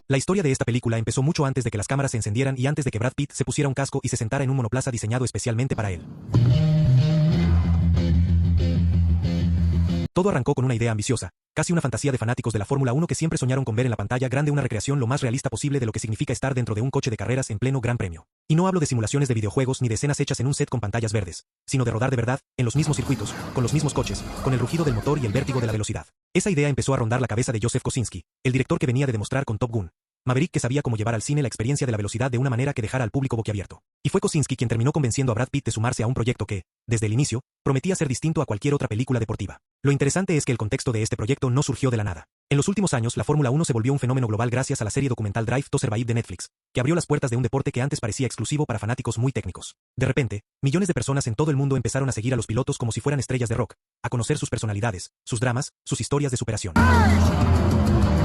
La historia de esta película empezó mucho antes de que las cámaras se encendieran y antes de que Brad Pitt se pusiera un casco y se sentara en un monoplaza diseñado especialmente para él. Todo arrancó con una idea ambiciosa, casi una fantasía de fanáticos de la Fórmula 1 que siempre soñaron con ver en la pantalla grande una recreación lo más realista posible de lo que significa estar dentro de un coche de carreras en pleno Gran Premio. Y no hablo de simulaciones de videojuegos ni de escenas hechas en un set con pantallas verdes, sino de rodar de verdad, en los mismos circuitos, con los mismos coches, con el rugido del motor y el vértigo de la velocidad. Esa idea empezó a rondar la cabeza de Joseph Kosinski, el director que venía de demostrar con Top Gun. Maverick, que sabía cómo llevar al cine la experiencia de la velocidad de una manera que dejara al público boquiabierto. Y fue Kosinski quien terminó convenciendo a Brad Pitt de sumarse a un proyecto que, desde el inicio, prometía ser distinto a cualquier otra película deportiva. Lo interesante es que el contexto de este proyecto no surgió de la nada. En los últimos años, la Fórmula 1 se volvió un fenómeno global gracias a la serie documental Drive to Survive de Netflix, que abrió las puertas de un deporte que antes parecía exclusivo para fanáticos muy técnicos. De repente, millones de personas en todo el mundo empezaron a seguir a los pilotos como si fueran estrellas de rock, a conocer sus personalidades, sus dramas, sus historias de superación.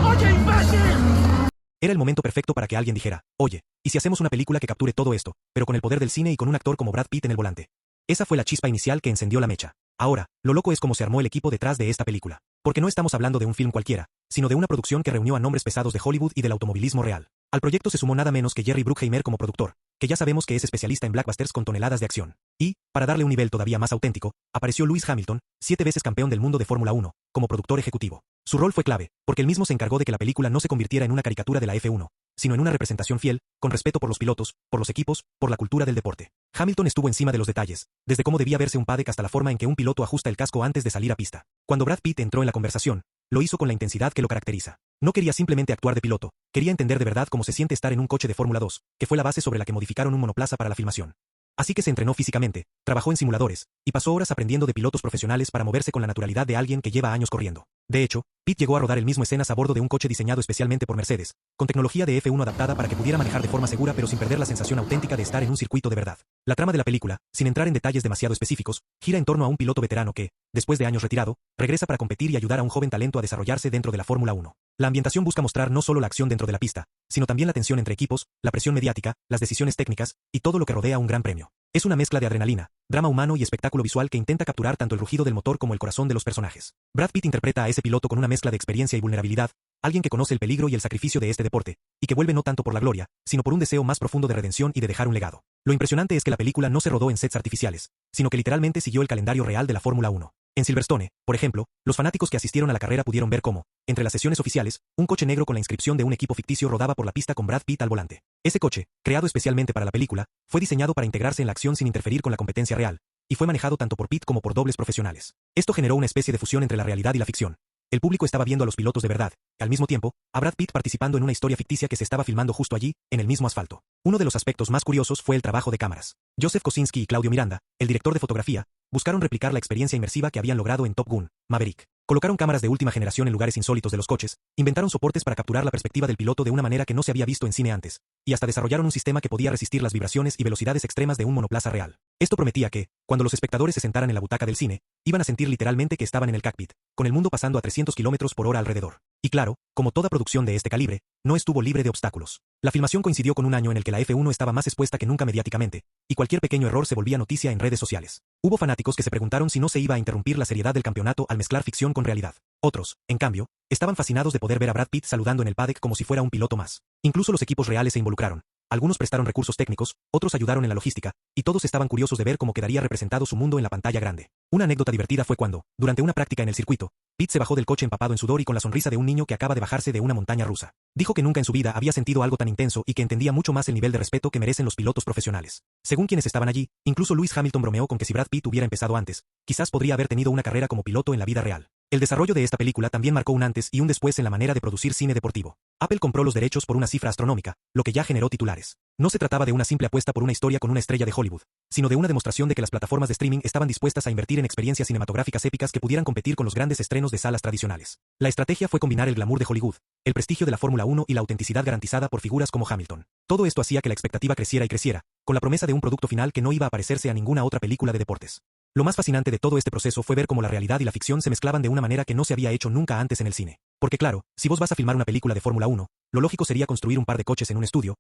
¡Oye, imbécil! Era el momento perfecto para que alguien dijera, oye, ¿y si hacemos una película que capture todo esto, pero con el poder del cine y con un actor como Brad Pitt en el volante? Esa fue la chispa inicial que encendió la mecha. Ahora, lo loco es cómo se armó el equipo detrás de esta película. Porque no estamos hablando de un film cualquiera, sino de una producción que reunió a nombres pesados de Hollywood y del automovilismo real. Al proyecto se sumó nada menos que Jerry Bruckheimer como productor, que ya sabemos que es especialista en blockbusters con toneladas de acción. Y, para darle un nivel todavía más auténtico, apareció Lewis Hamilton, 7 veces campeón del mundo de Fórmula 1, como productor ejecutivo. Su rol fue clave, porque él mismo se encargó de que la película no se convirtiera en una caricatura de la F1, sino en una representación fiel, con respeto por los pilotos, por los equipos, por la cultura del deporte. Hamilton estuvo encima de los detalles, desde cómo debía verse un paddock hasta la forma en que un piloto ajusta el casco antes de salir a pista. Cuando Brad Pitt entró en la conversación, lo hizo con la intensidad que lo caracteriza. No quería simplemente actuar de piloto, quería entender de verdad cómo se siente estar en un coche de Fórmula 2, que fue la base sobre la que modificaron un monoplaza para la filmación. Así que se entrenó físicamente, trabajó en simuladores, y pasó horas aprendiendo de pilotos profesionales para moverse con la naturalidad de alguien que lleva años corriendo. De hecho, Pitt llegó a rodar el mismo escenas a bordo de un coche diseñado especialmente por Mercedes, con tecnología de F1 adaptada para que pudiera manejar de forma segura pero sin perder la sensación auténtica de estar en un circuito de verdad. La trama de la película, sin entrar en detalles demasiado específicos, gira en torno a un piloto veterano que, después de años retirado, regresa para competir y ayudar a un joven talento a desarrollarse dentro de la Fórmula 1. La ambientación busca mostrar no solo la acción dentro de la pista, sino también la tensión entre equipos, la presión mediática, las decisiones técnicas, y todo lo que rodea un gran premio. Es una mezcla de adrenalina, drama humano y espectáculo visual que intenta capturar tanto el rugido del motor como el corazón de los personajes. Brad Pitt interpreta a ese piloto con una mezcla de experiencia y vulnerabilidad, alguien que conoce el peligro y el sacrificio de este deporte, y que vuelve no tanto por la gloria, sino por un deseo más profundo de redención y de dejar un legado. Lo impresionante es que la película no se rodó en sets artificiales, sino que literalmente siguió el calendario real de la Fórmula 1. En Silverstone, por ejemplo, los fanáticos que asistieron a la carrera pudieron ver cómo, entre las sesiones oficiales, un coche negro con la inscripción de un equipo ficticio rodaba por la pista con Brad Pitt al volante. Ese coche, creado especialmente para la película, fue diseñado para integrarse en la acción sin interferir con la competencia real, y fue manejado tanto por Pitt como por dobles profesionales. Esto generó una especie de fusión entre la realidad y la ficción. El público estaba viendo a los pilotos de verdad, y al mismo tiempo, a Brad Pitt participando en una historia ficticia que se estaba filmando justo allí, en el mismo asfalto. Uno de los aspectos más curiosos fue el trabajo de cámaras. Joseph Kosinski y Claudio Miranda, el director de fotografía, buscaron replicar la experiencia inmersiva que habían logrado en Top Gun, Maverick. Colocaron cámaras de última generación en lugares insólitos de los coches, inventaron soportes para capturar la perspectiva del piloto de una manera que no se había visto en cine antes, y hasta desarrollaron un sistema que podía resistir las vibraciones y velocidades extremas de un monoplaza real. Esto prometía que, cuando los espectadores se sentaran en la butaca del cine, iban a sentir literalmente que estaban en el cockpit, con el mundo pasando a 300 km/h alrededor. Y claro, como toda producción de este calibre, no estuvo libre de obstáculos. La filmación coincidió con un año en el que la F1 estaba más expuesta que nunca mediáticamente, y cualquier pequeño error se volvía noticia en redes sociales. Hubo fanáticos que se preguntaron si no se iba a interrumpir la seriedad del campeonato al mezclar ficción con realidad. Otros, en cambio, estaban fascinados de poder ver a Brad Pitt saludando en el paddock como si fuera un piloto más. Incluso los equipos reales se involucraron. Algunos prestaron recursos técnicos, otros ayudaron en la logística, y todos estaban curiosos de ver cómo quedaría representado su mundo en la pantalla grande. Una anécdota divertida fue cuando, durante una práctica en el circuito, Pitt se bajó del coche empapado en sudor y con la sonrisa de un niño que acaba de bajarse de una montaña rusa. Dijo que nunca en su vida había sentido algo tan intenso y que entendía mucho más el nivel de respeto que merecen los pilotos profesionales. Según quienes estaban allí, incluso Lewis Hamilton bromeó con que si Brad Pitt hubiera empezado antes, quizás podría haber tenido una carrera como piloto en la vida real. El desarrollo de esta película también marcó un antes y un después en la manera de producir cine deportivo. Apple compró los derechos por una cifra astronómica, lo que ya generó titulares. No se trataba de una simple apuesta por una historia con una estrella de Hollywood, sino de una demostración de que las plataformas de streaming estaban dispuestas a invertir en experiencias cinematográficas épicas que pudieran competir con los grandes estrenos de salas tradicionales. La estrategia fue combinar el glamour de Hollywood, el prestigio de la Fórmula 1 y la autenticidad garantizada por figuras como Hamilton. Todo esto hacía que la expectativa creciera y creciera, con la promesa de un producto final que no iba a parecerse a ninguna otra película de deportes. Lo más fascinante de todo este proceso fue ver cómo la realidad y la ficción se mezclaban de una manera que no se había hecho nunca antes en el cine. Porque claro, si vos vas a filmar una película de Fórmula 1, lo lógico sería construir un par de coches en un estudio,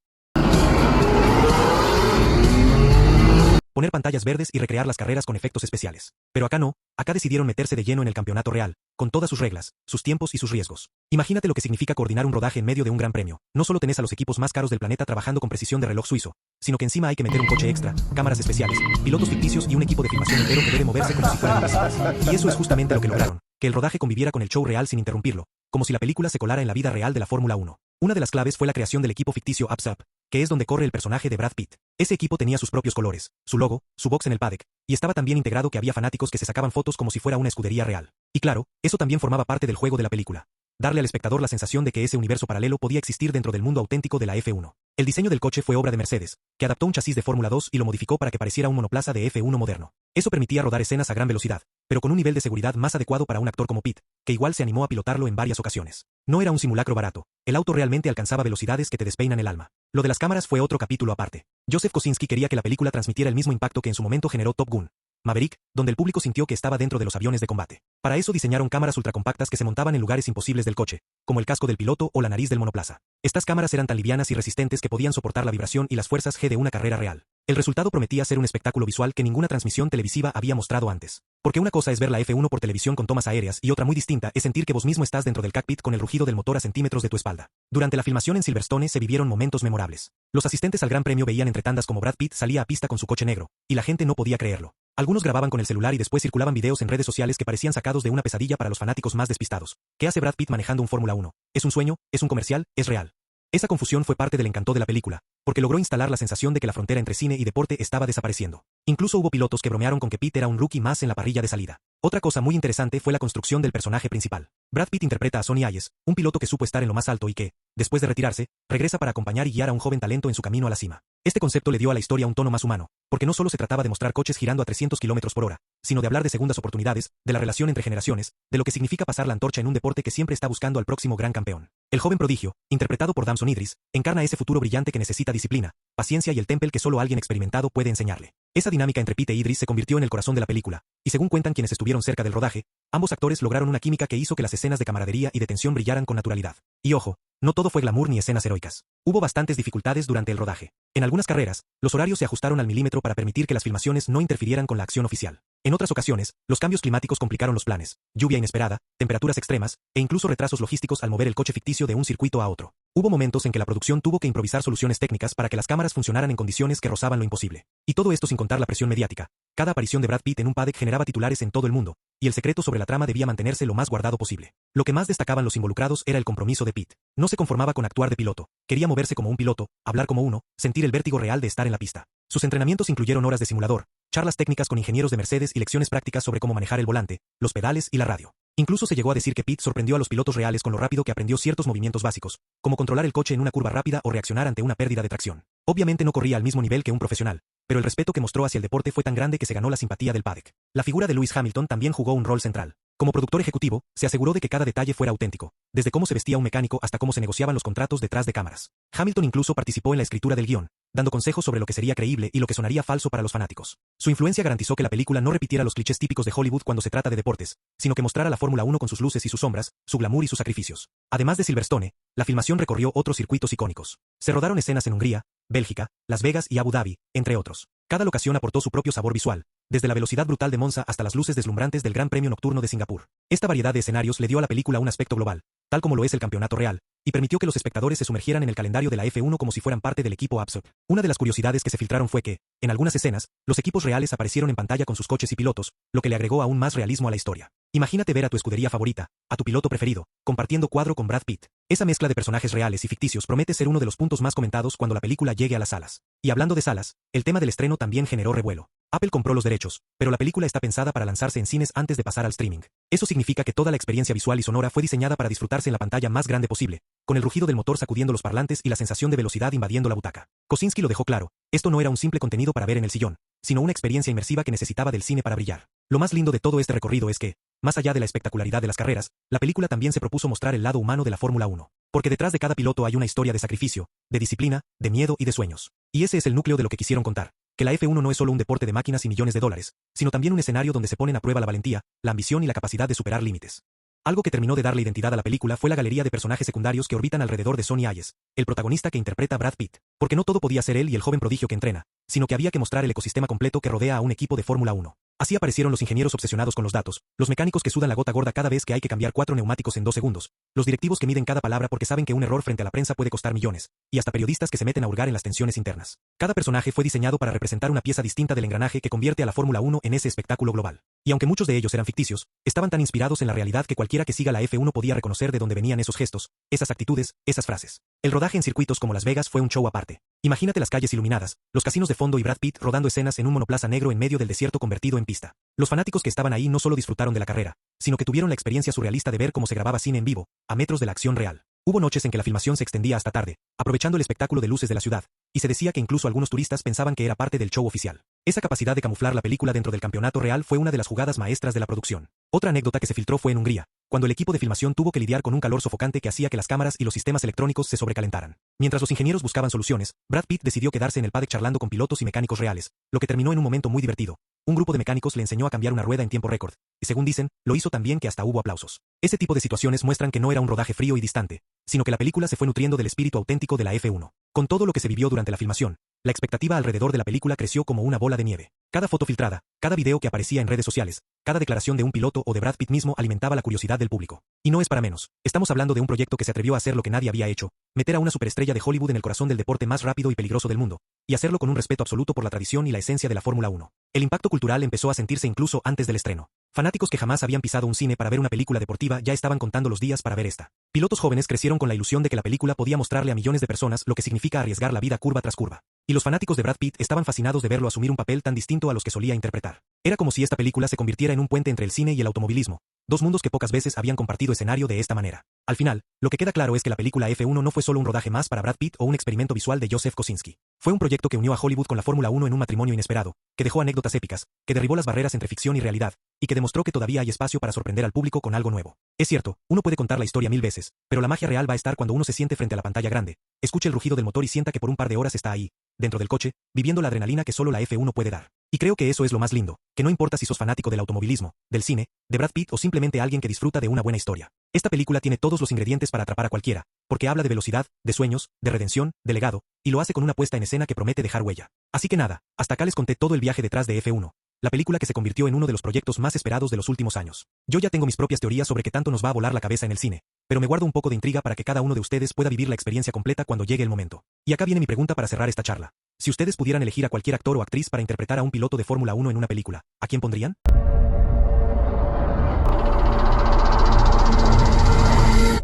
poner pantallas verdes y recrear las carreras con efectos especiales. Pero acá no, acá decidieron meterse de lleno en el campeonato real, con todas sus reglas, sus tiempos y sus riesgos. Imagínate lo que significa coordinar un rodaje en medio de un gran premio. No solo tenés a los equipos más caros del planeta trabajando con precisión de reloj suizo, sino que encima hay que meter un coche extra, cámaras especiales, pilotos ficticios y un equipo de filmación entero que debe moverse como si fueran invisibles. Y eso es justamente lo que lograron, que el rodaje conviviera con el show real sin interrumpirlo, como si la película se colara en la vida real de la Fórmula 1. Una de las claves fue la creación del equipo ficticio Ups Up, que es donde corre el personaje de Brad Pitt. Ese equipo tenía sus propios colores, su logo, su box en el paddock, y estaba tan bien integrado que había fanáticos que se sacaban fotos como si fuera una escudería real. Y claro, eso también formaba parte del juego de la película. Darle al espectador la sensación de que ese universo paralelo podía existir dentro del mundo auténtico de la F1. El diseño del coche fue obra de Mercedes, que adaptó un chasis de Fórmula 2 y lo modificó para que pareciera un monoplaza de F1 moderno. Eso permitía rodar escenas a gran velocidad, pero con un nivel de seguridad más adecuado para un actor como Pitt, que igual se animó a pilotarlo en varias ocasiones. No era un simulacro barato, el auto realmente alcanzaba velocidades que te despeinan el alma. Lo de las cámaras fue otro capítulo aparte. Joseph Kosinski quería que la película transmitiera el mismo impacto que en su momento generó Top Gun Maverick, donde el público sintió que estaba dentro de los aviones de combate. Para eso diseñaron cámaras ultracompactas que se montaban en lugares imposibles del coche, como el casco del piloto o la nariz del monoplaza. Estas cámaras eran tan livianas y resistentes que podían soportar la vibración y las fuerzas G de una carrera real. El resultado prometía ser un espectáculo visual que ninguna transmisión televisiva había mostrado antes. Porque una cosa es ver la F1 por televisión con tomas aéreas y otra muy distinta es sentir que vos mismo estás dentro del cockpit con el rugido del motor a centímetros de tu espalda. Durante la filmación en Silverstone se vivieron momentos memorables. Los asistentes al Gran Premio veían entre tandas como Brad Pitt salía a pista con su coche negro, y la gente no podía creerlo. Algunos grababan con el celular y después circulaban videos en redes sociales que parecían sacados de una pesadilla para los fanáticos más despistados. ¿Qué hace Brad Pitt manejando un Fórmula 1? ¿Es un sueño? ¿Es un comercial? ¿Es real? Esa confusión fue parte del encanto de la película, porque logró instalar la sensación de que la frontera entre cine y deporte estaba desapareciendo. Incluso hubo pilotos que bromearon con que Pitt era un rookie más en la parrilla de salida. Otra cosa muy interesante fue la construcción del personaje principal. Brad Pitt interpreta a Sonny Hayes, un piloto que supo estar en lo más alto y que, después de retirarse, regresa para acompañar y guiar a un joven talento en su camino a la cima. Este concepto le dio a la historia un tono más humano, porque no solo se trataba de mostrar coches girando a 300 km por hora, sino de hablar de segundas oportunidades, de la relación entre generaciones, de lo que significa pasar la antorcha en un deporte que siempre está buscando al próximo gran campeón. El joven prodigio, interpretado por Damson Idris, encarna ese futuro brillante que necesita disciplina, paciencia y el temple que solo alguien experimentado puede enseñarle. Esa dinámica entre Pitt e Idris se convirtió en el corazón de la película, y según cuentan quienes estuvieron cerca del rodaje, ambos actores lograron una química que hizo que las escenas de camaradería y de tensión brillaran con naturalidad. Y ojo, no todo fue glamour ni escenas heroicas. Hubo bastantes dificultades durante el rodaje. En algunas carreras, los horarios se ajustaron al milímetro para permitir que las filmaciones no interfirieran con la acción oficial. En otras ocasiones, los cambios climáticos complicaron los planes, lluvia inesperada, temperaturas extremas, e incluso retrasos logísticos al mover el coche ficticio de un circuito a otro. Hubo momentos en que la producción tuvo que improvisar soluciones técnicas para que las cámaras funcionaran en condiciones que rozaban lo imposible. Y todo esto sin contar la presión mediática. Cada aparición de Brad Pitt en un paddock generaba titulares en todo el mundo, y el secreto sobre la trama debía mantenerse lo más guardado posible. Lo que más destacaban los involucrados era el compromiso de Pitt. No se conformaba con actuar de piloto, quería moverse como un piloto, hablar como uno, sentir el vértigo real de estar en la pista. Sus entrenamientos incluyeron horas de simulador, charlas técnicas con ingenieros de Mercedes y lecciones prácticas sobre cómo manejar el volante, los pedales y la radio. Incluso se llegó a decir que Pitt sorprendió a los pilotos reales con lo rápido que aprendió ciertos movimientos básicos, como controlar el coche en una curva rápida o reaccionar ante una pérdida de tracción. Obviamente no corría al mismo nivel que un profesional, pero el respeto que mostró hacia el deporte fue tan grande que se ganó la simpatía del paddock. La figura de Lewis Hamilton también jugó un rol central. Como productor ejecutivo, se aseguró de que cada detalle fuera auténtico, desde cómo se vestía un mecánico hasta cómo se negociaban los contratos detrás de cámaras. Hamilton incluso participó en la escritura del guión, dando consejos sobre lo que sería creíble y lo que sonaría falso para los fanáticos. Su influencia garantizó que la película no repitiera los clichés típicos de Hollywood cuando se trata de deportes, sino que mostrara la Fórmula 1 con sus luces y sus sombras, su glamour y sus sacrificios. Además de Silverstone, la filmación recorrió otros circuitos icónicos. Se rodaron escenas en Hungría, Bélgica, Las Vegas y Abu Dhabi, entre otros. Cada locación aportó su propio sabor visual, desde la velocidad brutal de Monza hasta las luces deslumbrantes del Gran Premio Nocturno de Singapur. Esta variedad de escenarios le dio a la película un aspecto global, tal como lo es el campeonato real, y permitió que los espectadores se sumergieran en el calendario de la F1 como si fueran parte del equipo Ups Up. Una de las curiosidades que se filtraron fue que, en algunas escenas, los equipos reales aparecieron en pantalla con sus coches y pilotos, lo que le agregó aún más realismo a la historia. Imagínate ver a tu escudería favorita, a tu piloto preferido, compartiendo cuadro con Brad Pitt. Esa mezcla de personajes reales y ficticios promete ser uno de los puntos más comentados cuando la película llegue a las salas. Y hablando de salas, el tema del estreno también generó revuelo. Apple compró los derechos, pero la película está pensada para lanzarse en cines antes de pasar al streaming. Eso significa que toda la experiencia visual y sonora fue diseñada para disfrutarse en la pantalla más grande posible, con el rugido del motor sacudiendo los parlantes y la sensación de velocidad invadiendo la butaca. Kosinski lo dejó claro, esto no era un simple contenido para ver en el sillón, sino una experiencia inmersiva que necesitaba del cine para brillar. Lo más lindo de todo este recorrido es que, más allá de la espectacularidad de las carreras, la película también se propuso mostrar el lado humano de la Fórmula 1. Porque detrás de cada piloto hay una historia de sacrificio, de disciplina, de miedo y de sueños. Y ese es el núcleo de lo que quisieron contar. Que la F1 no es solo un deporte de máquinas y millones de dólares, sino también un escenario donde se ponen a prueba la valentía, la ambición y la capacidad de superar límites. Algo que terminó de darle identidad a la película fue la galería de personajes secundarios que orbitan alrededor de Sonny Hayes, el protagonista que interpreta a Brad Pitt, porque no todo podía ser él y el joven prodigio que entrena, sino que había que mostrar el ecosistema completo que rodea a un equipo de Fórmula 1. Así aparecieron los ingenieros obsesionados con los datos, los mecánicos que sudan la gota gorda cada vez que hay que cambiar 4 neumáticos en 2 segundos, los directivos que miden cada palabra porque saben que un error frente a la prensa puede costar millones, y hasta periodistas que se meten a hurgar en las tensiones internas. Cada personaje fue diseñado para representar una pieza distinta del engranaje que convierte a la Fórmula 1 en ese espectáculo global. Y aunque muchos de ellos eran ficticios, estaban tan inspirados en la realidad que cualquiera que siga la F1 podía reconocer de dónde venían esos gestos, esas actitudes, esas frases. El rodaje en circuitos como Las Vegas fue un show aparte. Imagínate las calles iluminadas, los casinos de fondo y Brad Pitt rodando escenas en un monoplaza negro en medio del desierto convertido en pista. Los fanáticos que estaban ahí no solo disfrutaron de la carrera, sino que tuvieron la experiencia surrealista de ver cómo se grababa cine en vivo, a metros de la acción real. Hubo noches en que la filmación se extendía hasta tarde, aprovechando el espectáculo de luces de la ciudad, y se decía que incluso algunos turistas pensaban que era parte del show oficial. Esa capacidad de camuflar la película dentro del campeonato real fue una de las jugadas maestras de la producción. Otra anécdota que se filtró fue en Hungría, cuando el equipo de filmación tuvo que lidiar con un calor sofocante que hacía que las cámaras y los sistemas electrónicos se sobrecalentaran. Mientras los ingenieros buscaban soluciones, Brad Pitt decidió quedarse en el paddock charlando con pilotos y mecánicos reales, lo que terminó en un momento muy divertido. Un grupo de mecánicos le enseñó a cambiar una rueda en tiempo récord, y según dicen, lo hizo tan bien que hasta hubo aplausos. Ese tipo de situaciones muestran que no era un rodaje frío y distante, sino que la película se fue nutriendo del espíritu auténtico de la F1. Con todo lo que se vivió durante la filmación, la expectativa alrededor de la película creció como una bola de nieve. Cada foto filtrada, cada video que aparecía en redes sociales, cada declaración de un piloto o de Brad Pitt mismo alimentaba la curiosidad del público. Y no es para menos. Estamos hablando de un proyecto que se atrevió a hacer lo que nadie había hecho, meter a una superestrella de Hollywood en el corazón del deporte más rápido y peligroso del mundo, y hacerlo con un respeto absoluto por la tradición y la esencia de la Fórmula 1. El impacto cultural empezó a sentirse incluso antes del estreno. Fanáticos que jamás habían pisado un cine para ver una película deportiva ya estaban contando los días para ver esta. Pilotos jóvenes crecieron con la ilusión de que la película podía mostrarle a millones de personas lo que significa arriesgar la vida curva tras curva. Y los fanáticos de Brad Pitt estaban fascinados de verlo asumir un papel tan distinto a los que solía interpretar. Era como si esta película se convirtiera en un puente entre el cine y el automovilismo, dos mundos que pocas veces habían compartido escenario de esta manera. Al final, lo que queda claro es que la película F1 no fue solo un rodaje más para Brad Pitt o un experimento visual de Joseph Kosinski. Fue un proyecto que unió a Hollywood con la Fórmula 1 en un matrimonio inesperado, que dejó anécdotas épicas, que derribó las barreras entre ficción y realidad, y que demostró que todavía hay espacio para sorprender al público con algo nuevo. Es cierto, uno puede contar la historia 1000 veces, pero la magia real va a estar cuando uno se siente frente a la pantalla grande, escuche el rugido del motor y sienta que por un par de horas está ahí, dentro del coche, viviendo la adrenalina que solo la F1 puede dar. Y creo que eso es lo más lindo, que no importa si sos fanático del automovilismo, del cine, de Brad Pitt o simplemente alguien que disfruta de una buena historia. Esta película tiene todos los ingredientes para atrapar a cualquiera, porque habla de velocidad, de sueños, de redención, de legado, y lo hace con una puesta en escena que promete dejar huella. Así que nada, hasta acá les conté todo el viaje detrás de F1, la película que se convirtió en uno de los proyectos más esperados de los últimos años. Yo ya tengo mis propias teorías sobre qué tanto nos va a volar la cabeza en el cine, pero me guardo un poco de intriga para que cada uno de ustedes pueda vivir la experiencia completa cuando llegue el momento. Y acá viene mi pregunta para cerrar esta charla. Si ustedes pudieran elegir a cualquier actor o actriz para interpretar a un piloto de Fórmula 1 en una película, ¿a quién pondrían?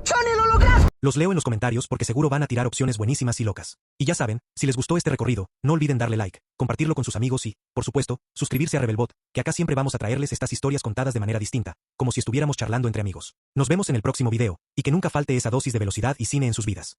¡Johnny, lo lograste! Los leo en los comentarios porque seguro van a tirar opciones buenísimas y locas. Y ya saben, si les gustó este recorrido, no olviden darle like, compartirlo con sus amigos y, por supuesto, suscribirse a Rebelbot, que acá siempre vamos a traerles estas historias contadas de manera distinta, como si estuviéramos charlando entre amigos. Nos vemos en el próximo video, y que nunca falte esa dosis de velocidad y cine en sus vidas.